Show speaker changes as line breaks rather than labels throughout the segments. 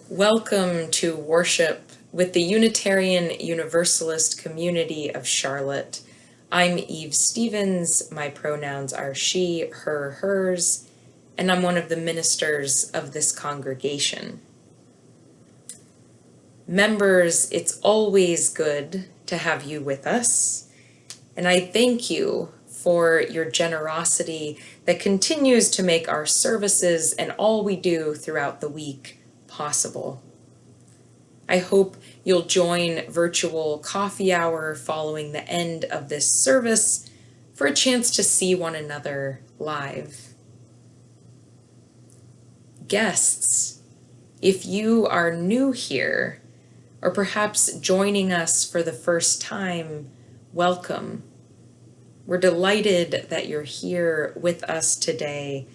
Welcome to worship with the Unitarian Universalist community of Charlotte. I'm Eve Stevens, my pronouns are she, her, hers, and I'm one of the ministers of this congregation. Members, it's always good to have you with us, and I thank you for your generosity that continues to make our services and all we do throughout the week possible. I hope you'll join virtual coffee hour following the end of this service for a chance to see one another live. Guests, if you are new here, or perhaps joining us for the first time, welcome. We're delighted that you're here with us today.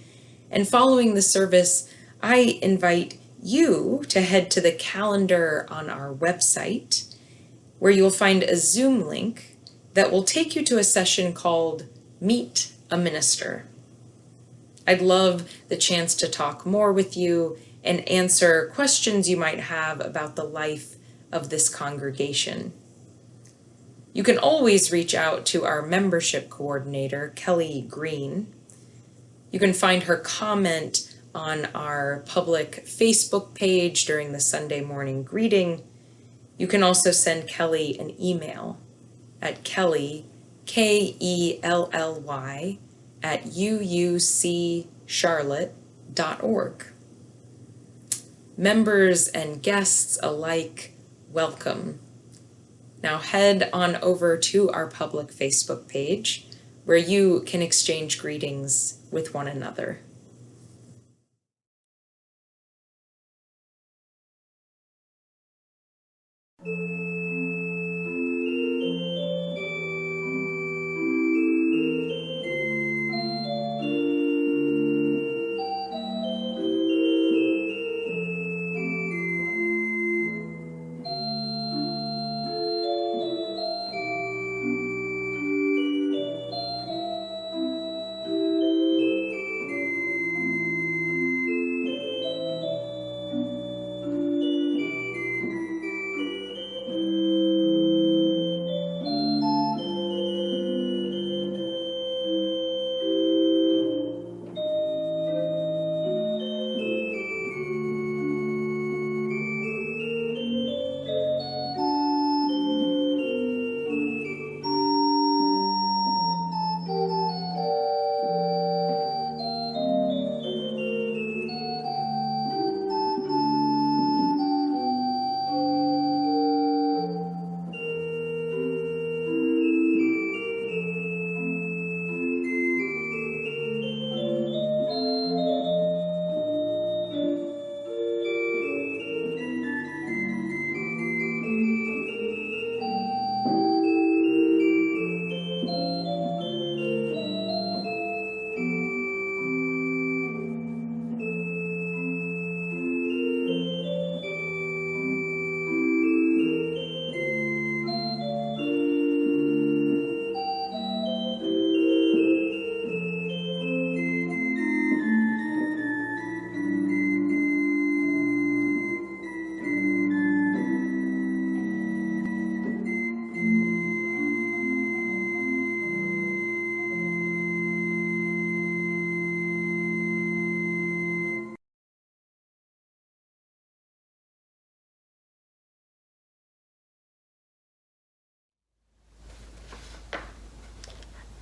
And following the service, I invite you to head to the calendar on our website, where you'll find a Zoom link that will take you to a session called Meet a Minister. I'd love the chance to talk more with you and answer questions you might have about the life of this congregation. You can always reach out to our membership coordinator, Kelly Green. You can find her comment on our public Facebook page during the Sunday morning greeting. You can also send Kelly an email at Kelly, Kelly, at uuccharlotte.org. Members and guests alike, welcome. Now head on over to our public Facebook page where you can exchange greetings with one another.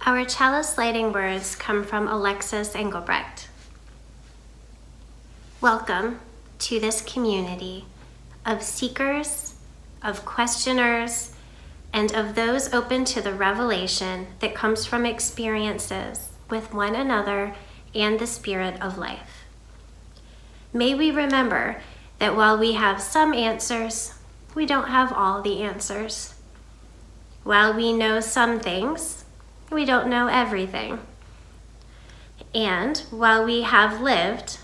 Our chalice lighting words come from Alexis Engelbrecht. Welcome to this community of seekers, of questioners, and of those open to the revelation that comes from experiences with one another and the spirit of life. May we remember that while we have some answers, we don't have all the answers. While we know some things, we don't know everything. And while we have lived,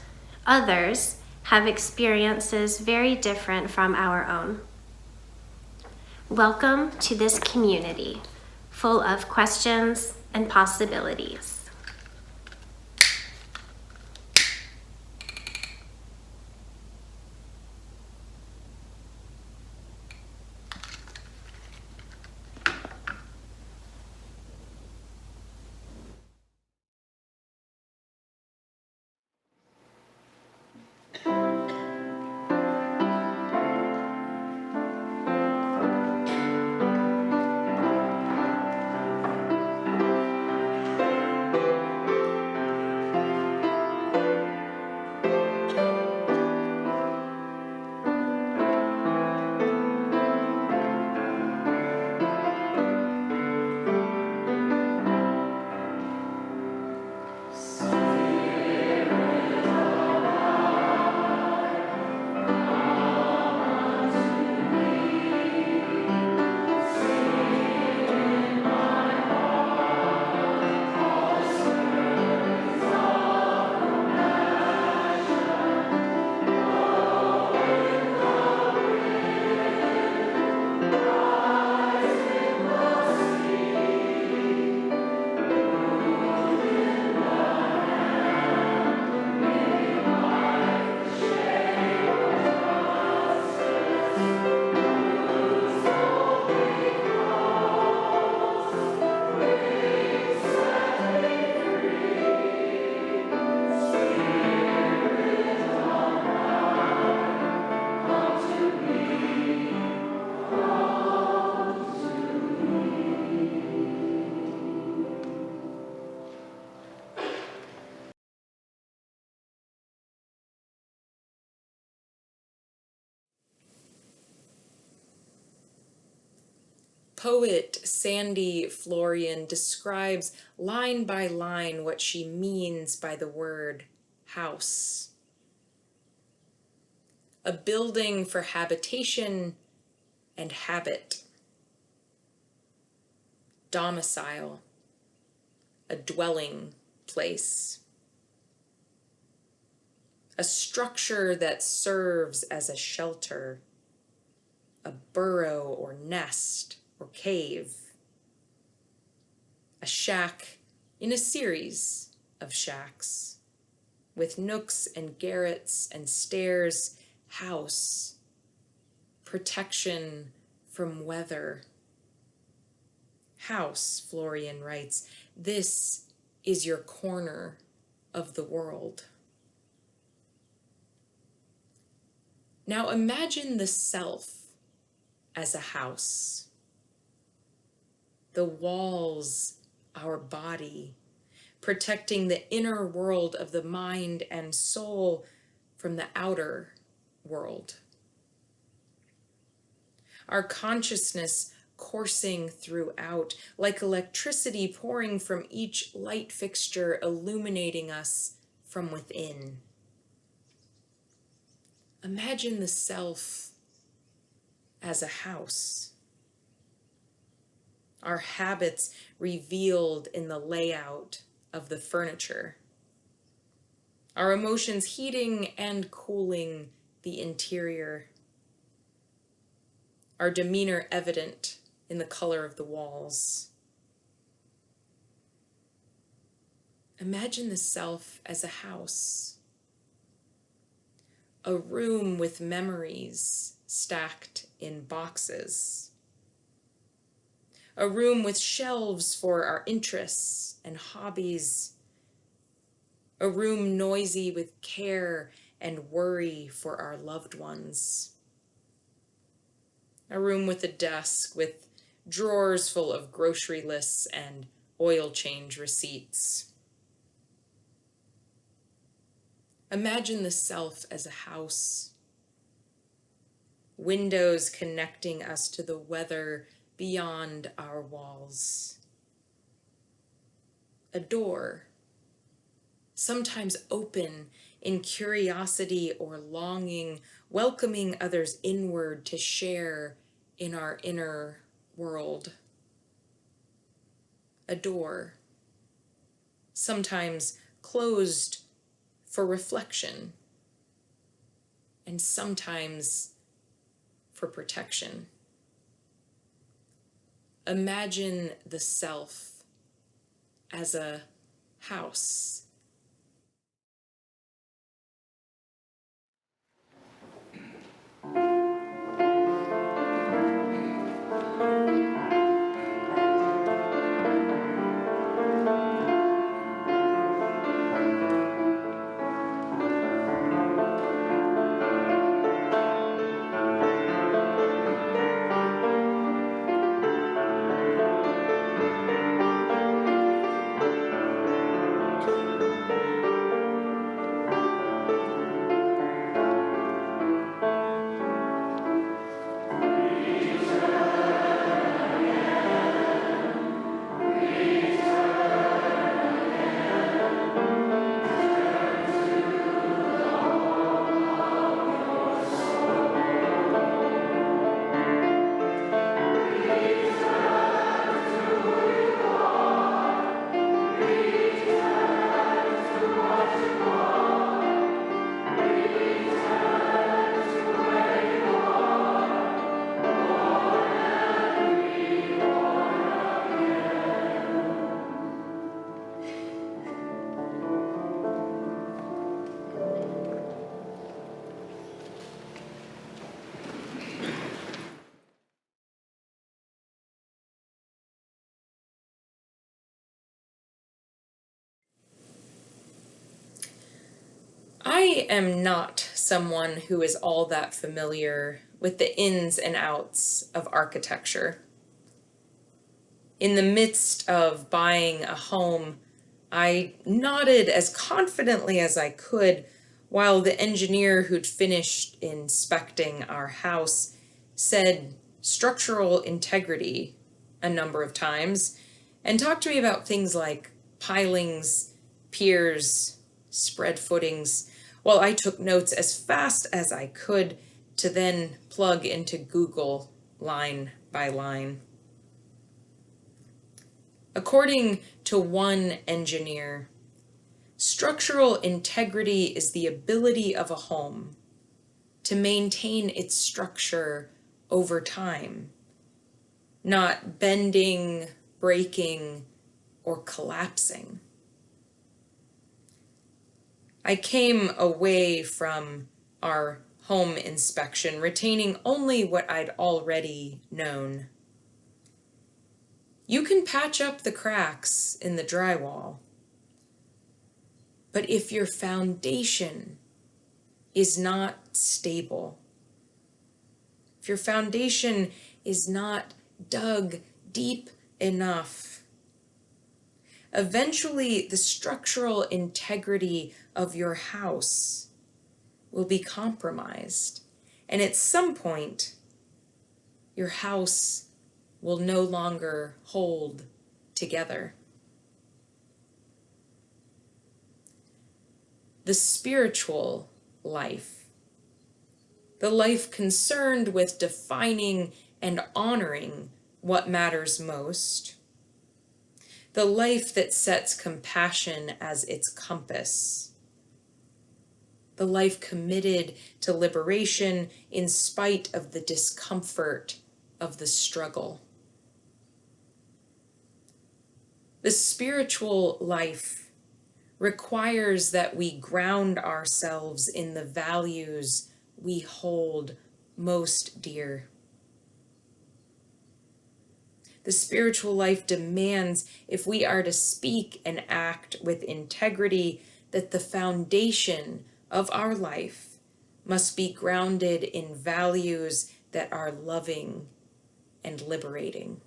others have experiences very different from our own. Welcome to this community full of questions and possibilities.
Poet Sandy Florian describes line by line what she means by the word house. A building for habitation and habit. Domicile. A dwelling place. A structure that serves as a shelter, a burrow or nest or cave, a shack in a series of shacks, with nooks and garrets and stairs, house, protection from weather. House, Florian writes, this is your corner of the world. Now imagine the self as a house. The walls, our body, protecting the inner world of the mind and soul from the outer world. Our consciousness coursing throughout, like electricity pouring from each light fixture, illuminating us from within. Imagine the self as a house. Our habits revealed in the layout of the furniture. Our emotions heating and cooling the interior. Our demeanor evident in the color of the walls. Imagine the self as a house. A room with memories stacked in boxes. A room with shelves for our interests and hobbies. A room noisy with care and worry for our loved ones. A room with a desk with drawers full of grocery lists and oil change receipts. Imagine the self as a house. Windows connecting us to the weather beyond our walls. A door, sometimes open in curiosity or longing, welcoming others inward to share in our inner world. A door, sometimes closed for reflection, and sometimes for protection. Imagine the self as a house. I am not someone who is all that familiar with the ins and outs of architecture. In the midst of buying a home, I nodded as confidently as I could while the engineer who'd finished inspecting our house said structural integrity a number of times and talked to me about things like pilings, piers, spread footings, while I took notes as fast as I could to then plug into Google line by line. According to one engineer, structural integrity is the ability of a home to maintain its structure over time, not bending, breaking, or collapsing. I came away from our home inspection retaining only what I'd already known. You can patch up the cracks in the drywall, but if your foundation is not stable, if your foundation is not dug deep enough, eventually the structural integrity of your house will be compromised. And at some point, your house will no longer hold together. The spiritual life, the life concerned with defining and honoring what matters most, the life that sets compassion as its compass, the life committed to liberation in spite of the discomfort of the struggle. The spiritual life requires that we ground ourselves in the values we hold most dear. The spiritual life demands, if we are to speak and act with integrity, that the foundation of our life must be grounded in values that are loving and liberating.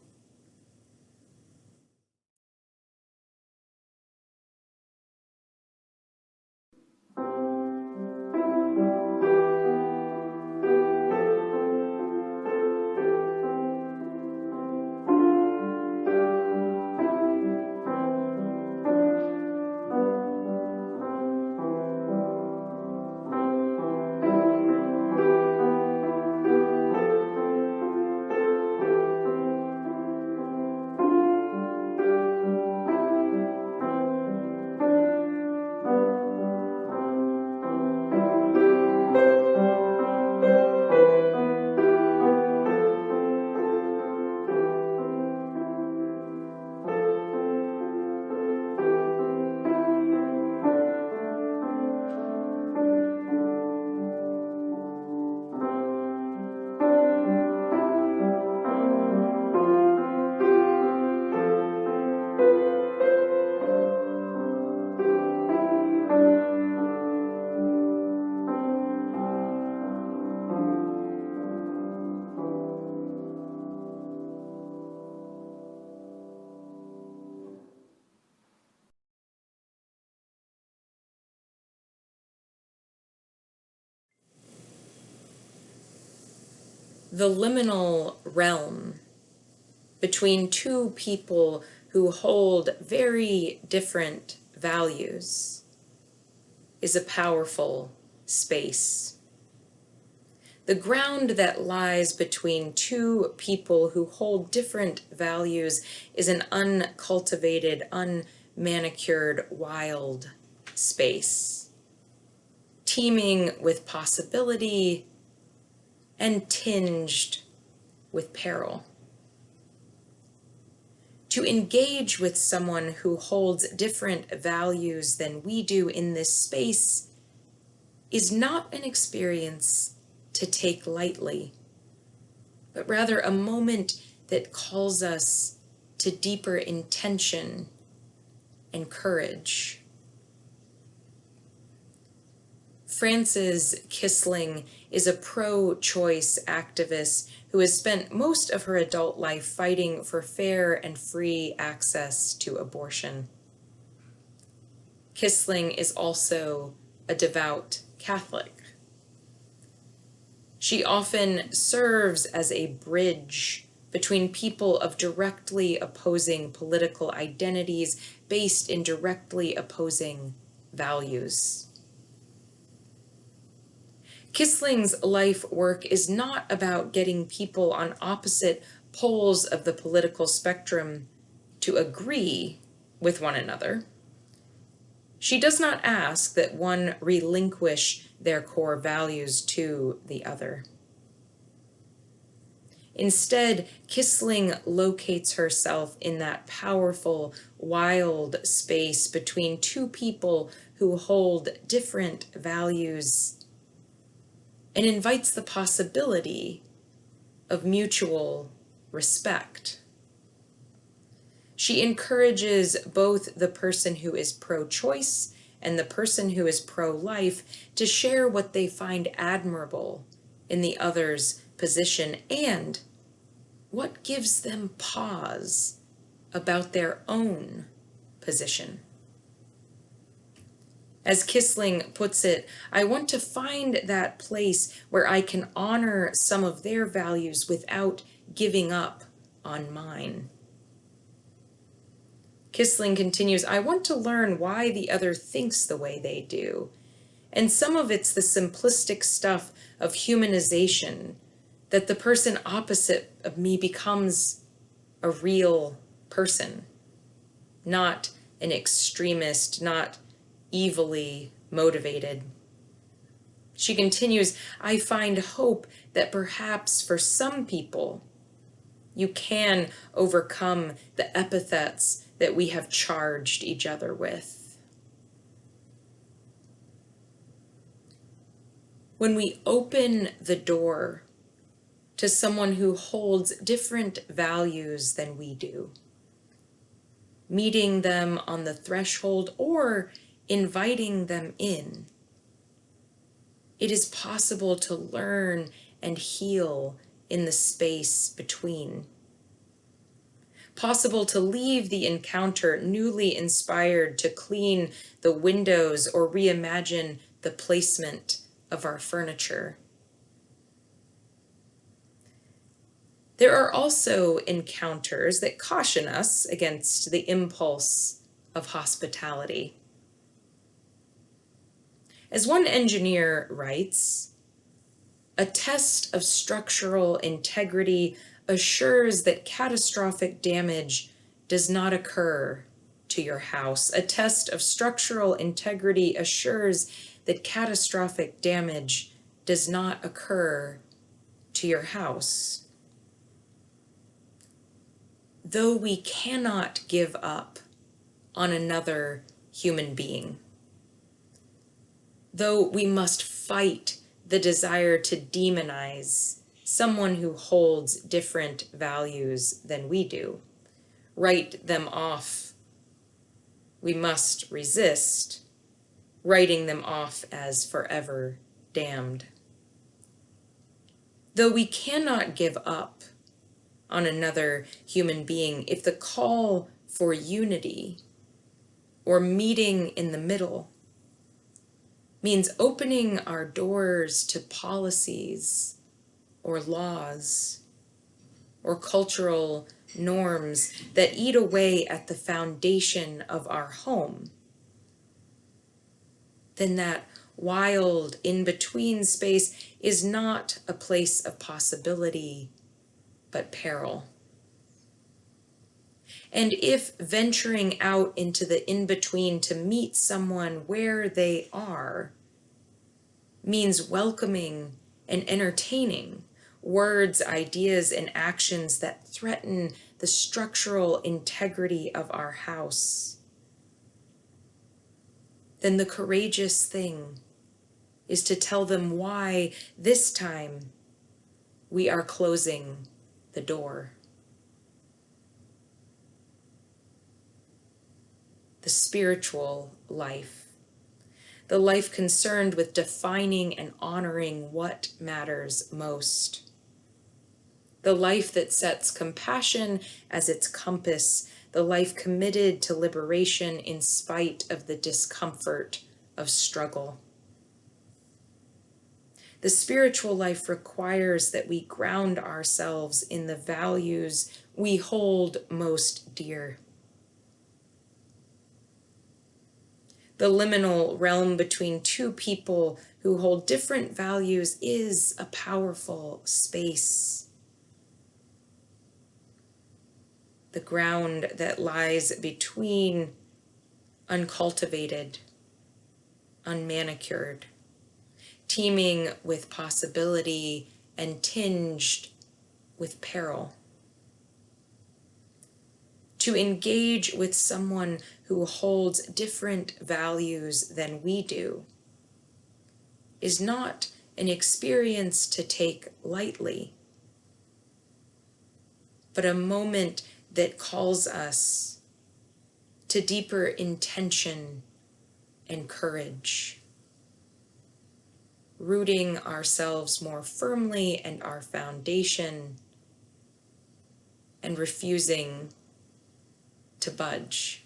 The liminal realm between two people who hold very different values is a powerful space. The ground that lies between two people who hold different values is an uncultivated, unmanicured, wild space, teeming with possibility and tinged with peril. To engage with someone who holds different values than we do in this space is not an experience to take lightly, but rather a moment that calls us to deeper intention and courage. Frances Kissling is a pro-choice activist who has spent most of her adult life fighting for fair and free access to abortion. Kissling is also a devout Catholic. She often serves as a bridge between people of directly opposing political identities based in directly opposing values. Kisling's life work is not about getting people on opposite poles of the political spectrum to agree with one another. She does not ask that one relinquish their core values to the other. Instead, Kisling locates herself in that powerful, wild space between two people who hold different values and invites the possibility of mutual respect. She encourages both the person who is pro-choice and the person who is pro-life to share what they find admirable in the other's position and what gives them pause about their own position. As Kisling puts it, I want to find that place where I can honor some of their values without giving up on mine. Kisling continues, I want to learn why the other thinks the way they do. And some of it's the simplistic stuff of humanization, that the person opposite of me becomes a real person, not an extremist, not evilly motivated. She continues, I find hope that perhaps for some people, you can overcome the epithets that we have charged each other with. When we open the door to someone who holds different values than we do, meeting them on the threshold or inviting them in, it is possible to learn and heal in the space between. Possible to leave the encounter newly inspired to clean the windows or reimagine the placement of our furniture. There are also encounters that caution us against the impulse of hospitality. As one engineer writes, a test of structural integrity assures that catastrophic damage does not occur to your house. A test of structural integrity assures that catastrophic damage does not occur to your house. Though we cannot give up on another human being, though we must fight the desire to demonize someone who holds different values than we do, write them off, we must resist writing them off as forever damned. Though we cannot give up on another human being, if the call for unity or meeting in the middle means opening our doors to policies or laws or cultural norms that eat away at the foundation of our home, then that wild in-between space is not a place of possibility, but peril. And if venturing out into the in-between to meet someone where they are means welcoming and entertaining words, ideas, and actions that threaten the structural integrity of our house, then the courageous thing is to tell them why this time we are closing the door. The spiritual life, the life concerned with defining and honoring what matters most, the life that sets compassion as its compass, the life committed to liberation in spite of the discomfort of struggle. The spiritual life requires that we ground ourselves in the values we hold most dear. The liminal realm between two people who hold different values is a powerful space. The ground that lies between uncultivated, unmanicured, teeming with possibility and tinged with peril. To engage with someone who holds different values than we do is not an experience to take lightly, but a moment that calls us to deeper intention and courage, rooting ourselves more firmly and our foundation, and refusing to budge.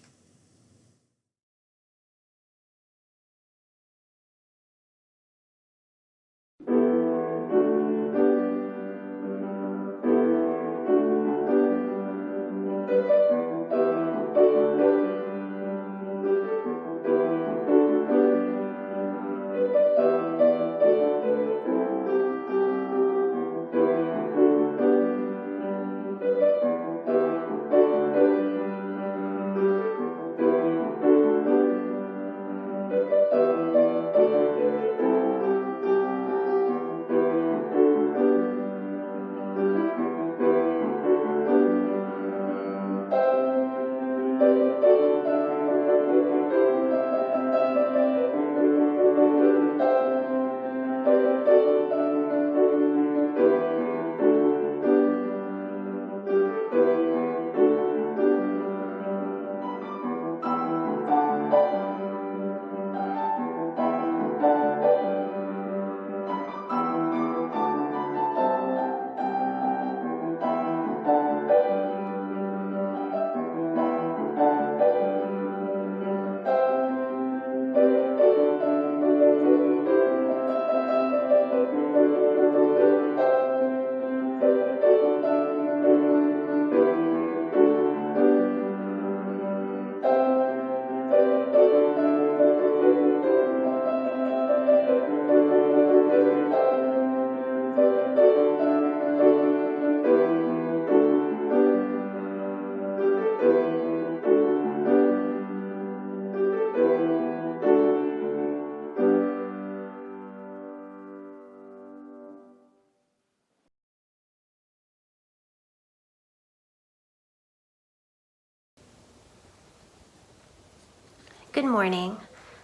Good morning.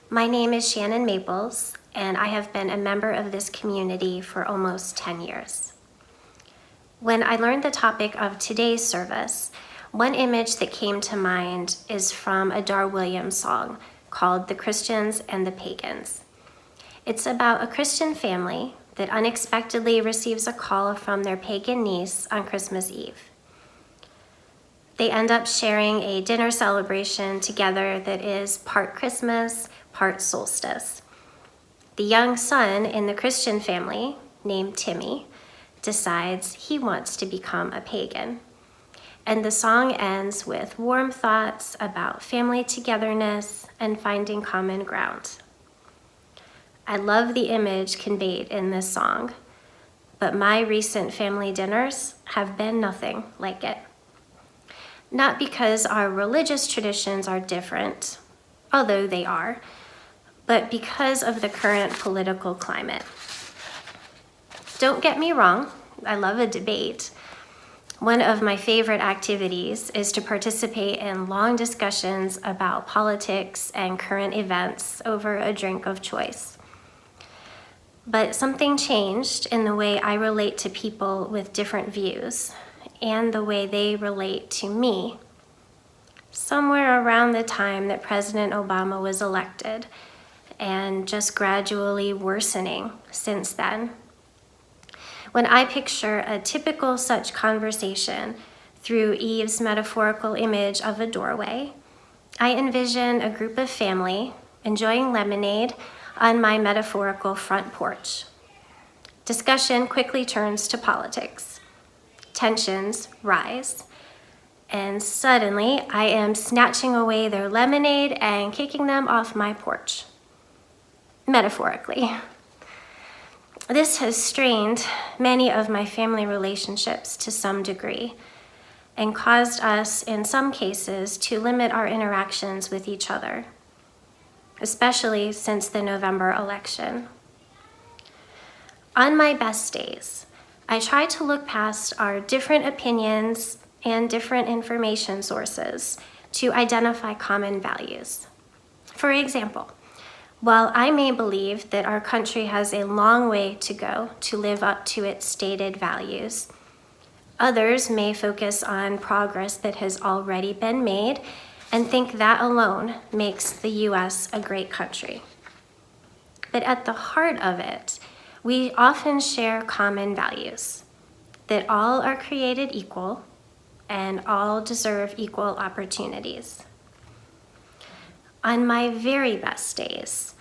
My name is Shannon Maples, and I have been a member of this community for almost 10 years. When I learned the topic of today's service, one image that came to mind is from a Dar Williams song called The Christians and the Pagans. It's about a Christian family that unexpectedly receives a call from their pagan niece on Christmas Eve. They end up sharing a dinner celebration together that is part Christmas, part solstice. The young son in the Christian family, named Timmy, decides he wants to become a pagan. And the song ends with warm thoughts about family togetherness and finding common ground. I love the image conveyed in this song, but my recent family dinners have been nothing like it. Not because our religious traditions are different, although they are, but because of the current political climate. Don't get me wrong, I love a debate. One of my favorite activities is to participate in long discussions about politics and current events over a drink of choice. But something changed in the way I relate to people with different views and the way they relate to me somewhere around the time that President Obama was elected, and just gradually worsening since then. When I picture a typical such conversation through Eve's metaphorical image of a doorway, I envision a group of family enjoying lemonade on my metaphorical front porch. Discussion quickly turns to politics. Tensions rise. And suddenly, I am snatching away their lemonade and kicking them off my porch. Metaphorically. This has strained many of my family relationships to some degree and caused us, in some cases, to limit our interactions with each other, especially since the November election. On my best days, I try to look past our different opinions and different information sources to identify common values. For example, while I may believe that our country has a long way to go to live up to its stated values, others may focus on progress that has already been made and think that alone makes the U.S. a great country. But at the heart of it, we often share common values, that all are created equal and all deserve equal opportunities. On my very best days,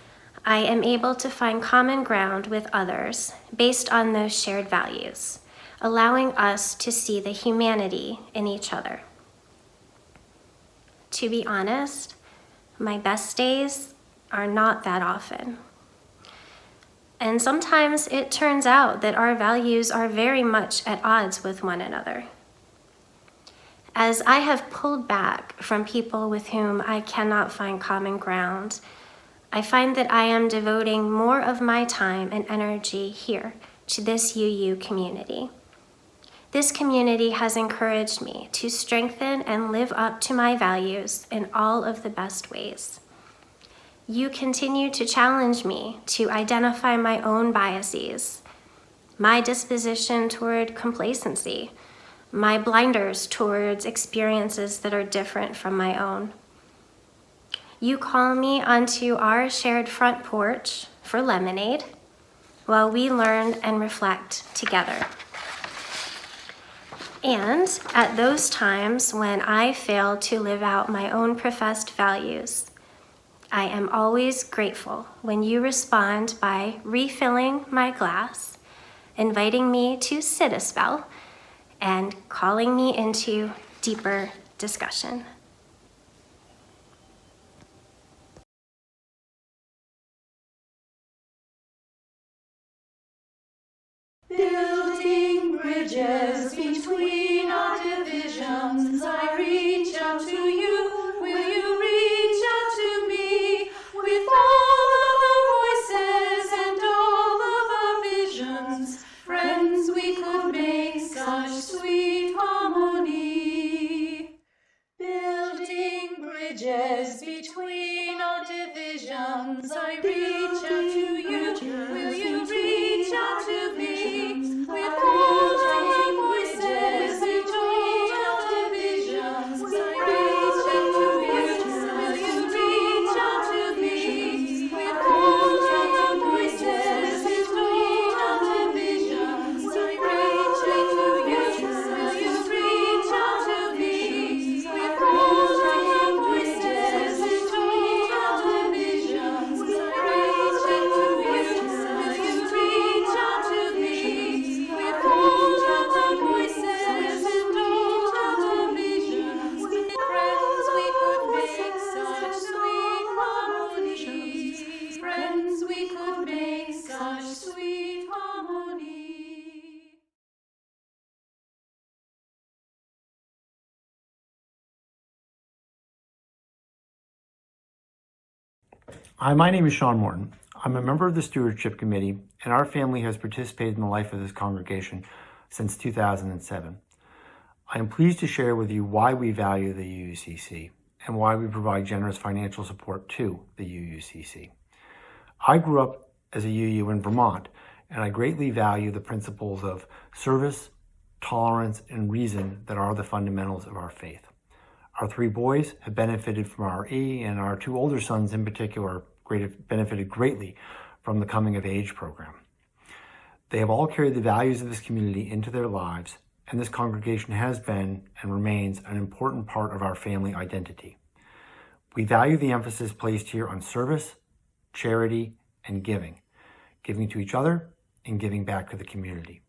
I am able to find common ground with others based on those shared values, allowing us to see the humanity in each other. To be honest, my best days are not that often. And sometimes it turns out that our values are very much at odds with one another. As I have pulled back from people with whom I cannot find common ground, I find that I am devoting more of my time and energy here to this UU community. This community has encouraged me to strengthen and live up to my values in all of the best ways. You continue to challenge me to identify my own biases, my disposition toward complacency, my blinders towards experiences that are different from my own. You call me onto our shared front porch for lemonade while we learn and reflect together. And at those times when I fail to live out my own professed values, I am always grateful when you respond by refilling my glass, inviting me to sit a spell, and calling me into deeper discussion.
Building bridges between our divisions, I reach out to you. Will you reach out to me? With all of our voices and all of our visions, friends, we could make such sweet harmony. Building bridges between our divisions, I reach out to you. Will you reach out to me? With all our voices between our divisions, I reach out to you. Will you reach out to me? With all our voices between our divisions, I reach out to you. Will you reach out to me? With all our voices between our divisions, I reach out to you. Will you reach out to me? With all our voices and all our visions, friends, we could make such sweet harmony. Friends, we could make such sweet harmony.
Hi, my name is Sean Morton. I'm a member of the Stewardship Committee, and our family has participated in the life of this congregation since 2007. I am pleased to share with you why we value the UUCC and why we provide generous financial support to the UUCC. I grew up as a UU in Vermont, and I greatly value the principles of service, tolerance, and reason that are the fundamentals of our faith. Our 3 boys have benefited from RE, and our 2 older sons in particular benefited greatly from the Coming of Age program. They have all carried the values of this community into their lives, and this congregation has been and remains an important part of our family identity. We value the emphasis placed here on service, charity, and giving to each other in giving back to the community.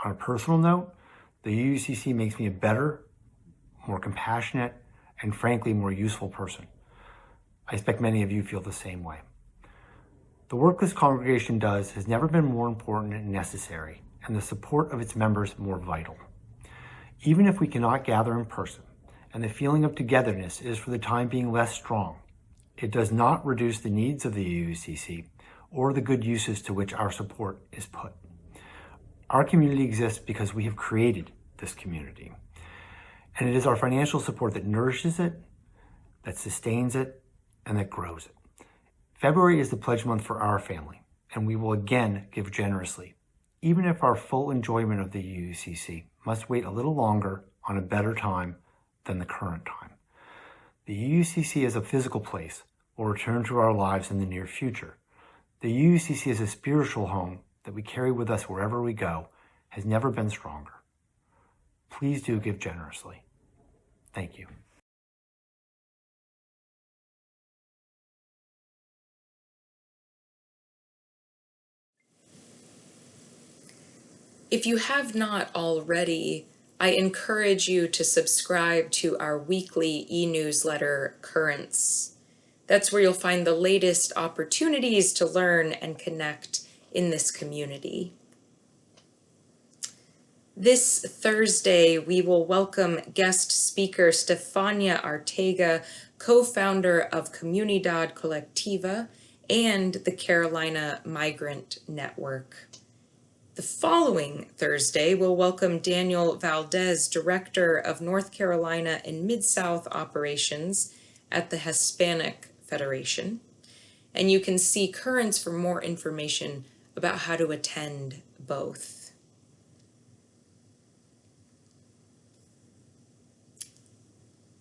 On a personal note, the UUCC makes me a better, more compassionate, and frankly, more useful person. I expect many of you feel the same way. The work this congregation does has never been more important and necessary, and the support of its members more vital. Even if we cannot gather in person, and the feeling of togetherness is for the time being less strong, it does not reduce the needs of the UUCC or the good uses to which our support is put. Our community exists because we have created this community, and it is our financial support that nourishes it, that sustains it, and that grows it. February is the pledge month for our family, and we will again give generously, even if our full enjoyment of the UUCC must wait a little longer on a better time than the current time. The UUCC as a physical place will return to our lives in the near future. The UUCC as a spiritual home that we carry with us wherever we go has never been stronger. Please do give generously. Thank you.
If you have not already, I encourage you to subscribe to our weekly e-newsletter, Currents. That's where you'll find the latest opportunities to learn and connect in this community. This Thursday, we will welcome guest speaker Stefania Arteaga, co-founder of Comunidad Colectiva and the Carolina Migrant Network. The following Thursday, we'll welcome Daniel Valdez, Director of North Carolina and Mid-South Operations at the Hispanic Federation. And you can see Currents for more information about how to attend both.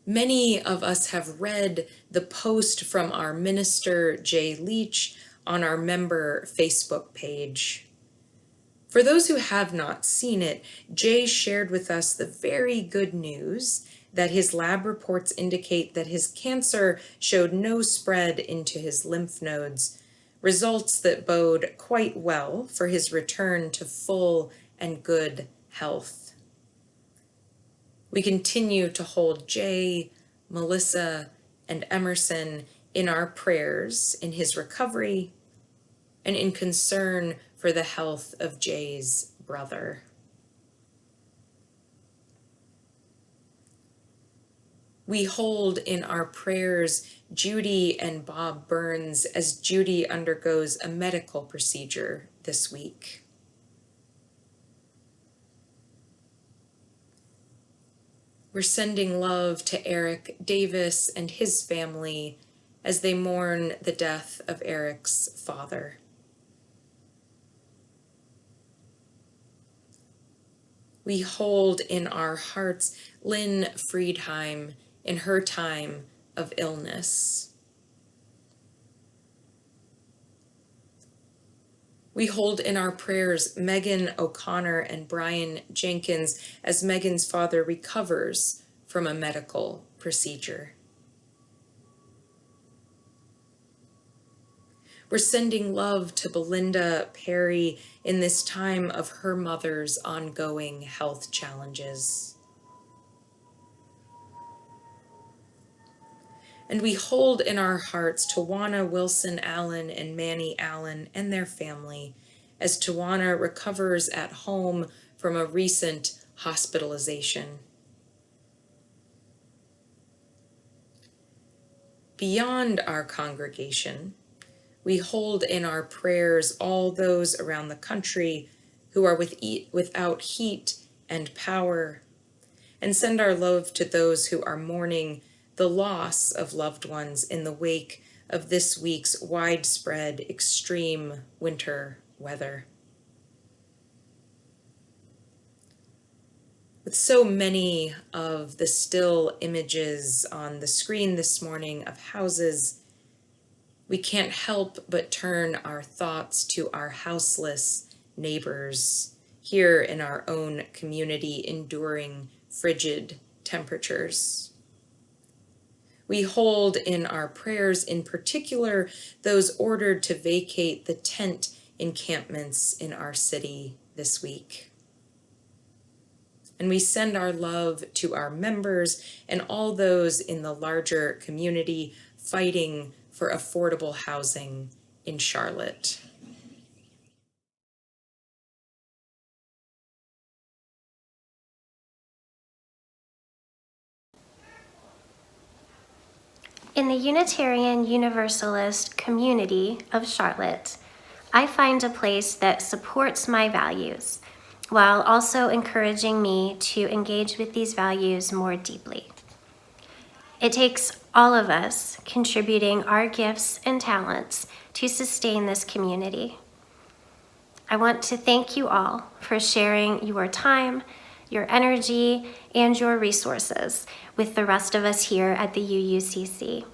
Many of us have read the post from our minister, Jay Leach, on our member Facebook page. For those who have not seen it, Jay shared with us the very good news that his lab reports indicate that his cancer showed no spread into his lymph nodes, results that bode quite well for his return to full and good health. We continue to hold Jay, Melissa, and Emerson in our prayers in his recovery and in concern for the health of Jay's brother. We hold in our prayers Judy and Bob Burns as Judy undergoes a medical procedure this week. We're sending love to Eric Davis and his family as they mourn the death of Eric's father. We hold in our hearts Lynn Friedheim in her time of illness. We hold in our prayers Megan O'Connor and Brian Jenkins as Megan's father recovers from a medical procedure. We're sending love to Belinda Perry in this time of her mother's ongoing health challenges. And we hold in our hearts Tawana Wilson Allen and Manny Allen and their family as Tawana recovers at home from a recent hospitalization. Beyond our congregation, we hold in our prayers all those around the country who are without heat and power, and send our love to those who are mourning the loss of loved ones in the wake of this week's widespread extreme winter weather. With so many of the still images on the screen this morning of houses, we can't help but turn our thoughts to our houseless neighbors here in our own community enduring frigid temperatures. We hold in our prayers in particular those ordered to vacate the tent encampments in our city this week. And we send our love to our members and all those in the larger community fighting for affordable housing in Charlotte.
In the Unitarian Universalist community of Charlotte, I find a place that supports my values while also encouraging me to engage with these values more deeply. It takes all of us contributing our gifts and talents to sustain this community. I want to thank you all for sharing your time, your energy, and your resources with the rest of us here at the UUCC.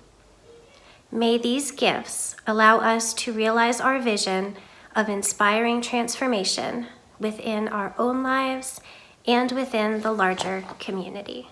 May these gifts allow us to realize our vision of inspiring transformation within our own lives and within the larger community.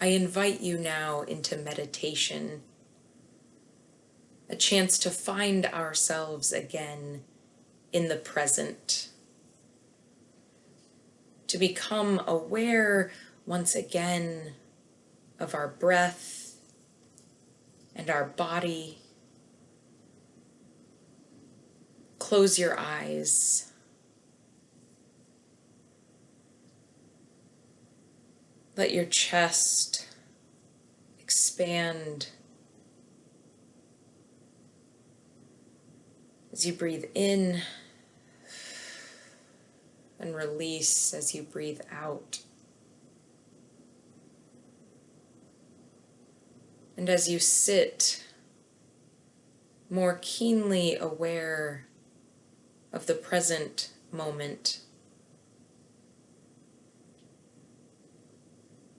I invite you now into meditation, a chance to find ourselves again in the present, to become aware once again of our breath and our body. Close your eyes. Let your chest expand as you breathe in and release as you breathe out. And as you sit, more keenly aware of the present moment,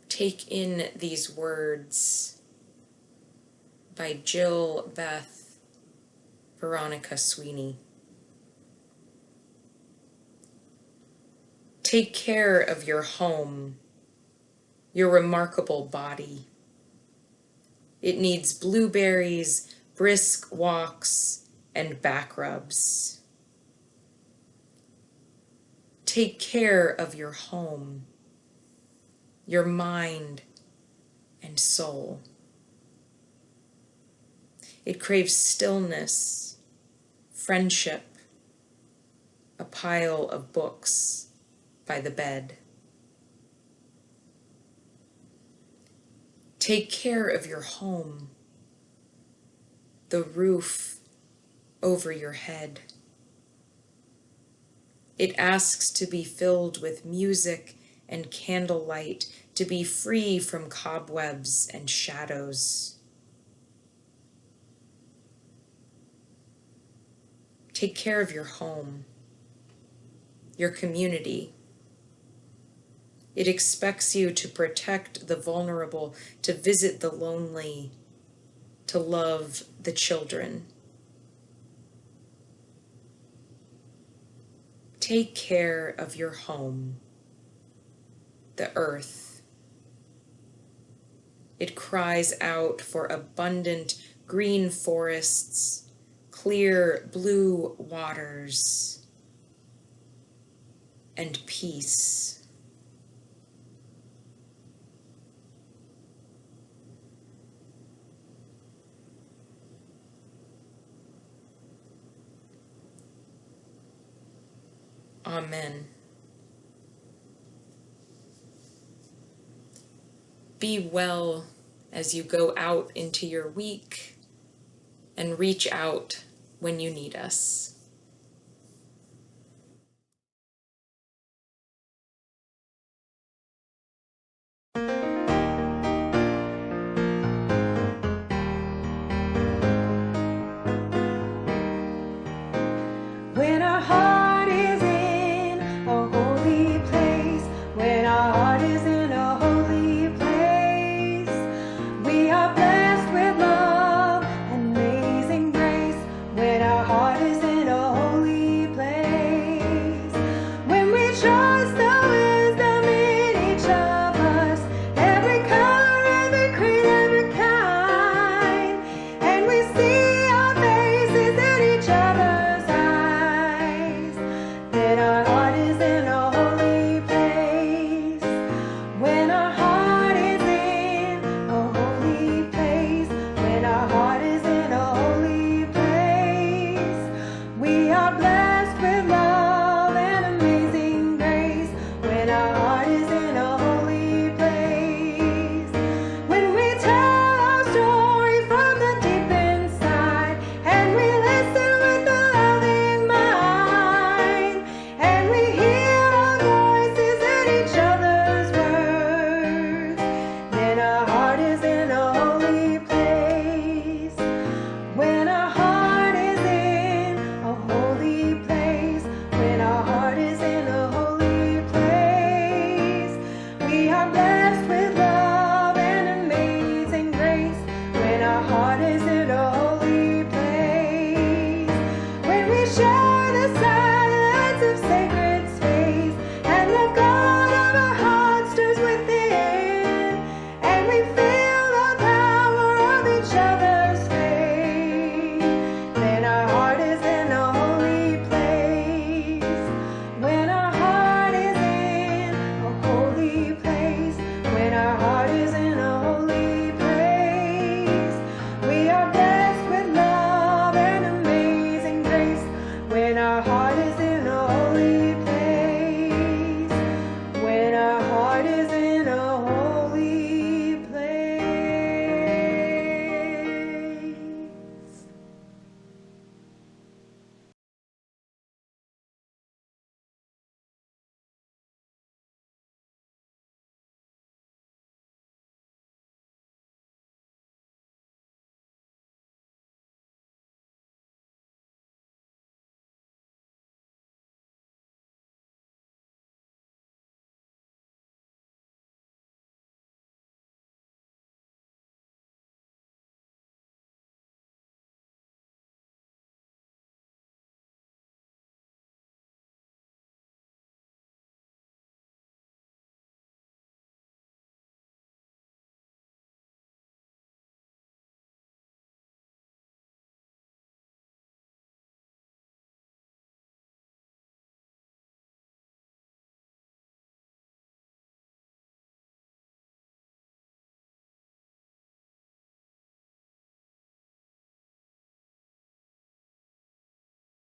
take in these words by Jill Beth Veronica Sweeney. Take care of your home, your remarkable body. It needs blueberries, brisk walks, and back rubs. Take care of your home, your mind, soul. It craves stillness, friendship, a pile of books by the bed. Take care of your home, the roof over your head. It asks to be filled with music and candlelight, to be free from cobwebs and shadows. Take care of your home, your community. It expects you to protect the vulnerable, to visit the lonely, to love the children. Take care of your home, the earth. It cries out for abundant green forests, clear blue waters, and peace. Amen. Be well as you go out into your week, and reach out when you need us.